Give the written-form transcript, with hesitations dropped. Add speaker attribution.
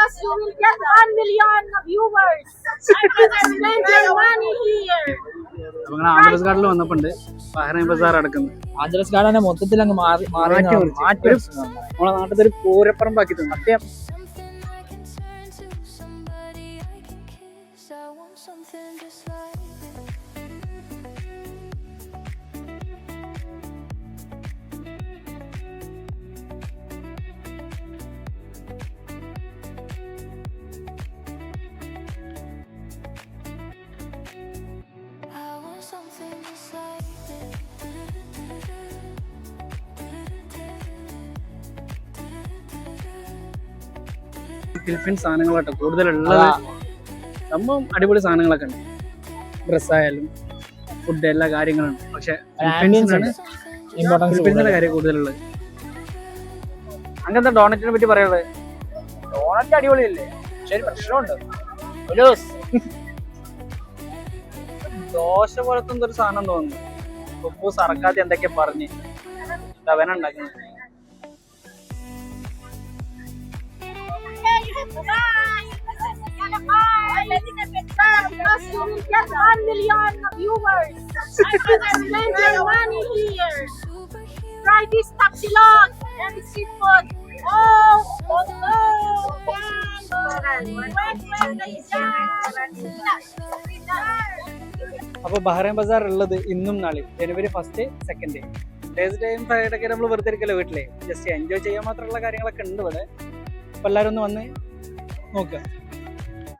Speaker 1: because you will get 1 million viewers. Spend your money here.
Speaker 2: അങ്ങനെ Angeles ഗാർഡിൽ വന്നപ്പോണ്ട് Bahrain Bazar അടക്കുന്നത്.
Speaker 3: Angeles ഗാർഡനെ മൊത്തത്തിൽ അങ്ങ് മാറ്റി
Speaker 2: നമ്മളെ നാട്ടിൽ ഒരു പൂരപ്പറമ്പാക്കി തന്നു. സത്യം ഫിലിപ്പീൻ സാധനങ്ങളാട്ടോ കൂടുതലുള്ളത്. സംഭവം അടിപൊളി സാധനങ്ങളൊക്കെ ഉണ്ട്, ഡ്രസ്സായാലും ഫുഡ് എല്ലാ കാര്യങ്ങളും ഉണ്ട്. പക്ഷെ ഫിലിപ്പീൻസിന്റെ കാര്യം കൂടുതലുള്ളത്. അങ്ങനത്തെ ഡോണറ്റിനെ പറ്റി പറയുള്ളത്,
Speaker 3: ഡോണറ്റ് അടിപൊളിയല്ലേ, പക്ഷെ ഒരു പ്രശ്നമുണ്ട്,
Speaker 2: ദോശ പോലത്തെ എന്തൊരു സാധനം തോന്നുന്നു. ഉപ്പു സർക്കാത്തി എന്തൊക്കെ പറഞ്ഞ് അവന ഉണ്ടാക്കുന്നത്.
Speaker 1: Because you will get 1 million viewers. Spend your money here. Try this tapsilog and seafood. Oh,
Speaker 2: അപ്പൊ ബഹ്റൈൻ ബസാർ ഉള്ളത് ഇന്നും നാളെ ജനുവരി 1, 2. ടൈം ഫ്രൈഡേ ഒക്കെ നമ്മൾ വെറുതെ ഇരിക്കല്ലോ വീട്ടിലെ, ജസ്റ്റ് എൻജോയ് ചെയ്യാൻ മാത്രമുള്ള കാര്യങ്ങളൊക്കെ ഉണ്ട് ഇവിടെ. അപ്പൊ എല്ലാവരും ഒന്ന് വന്ന് നോക്കുക.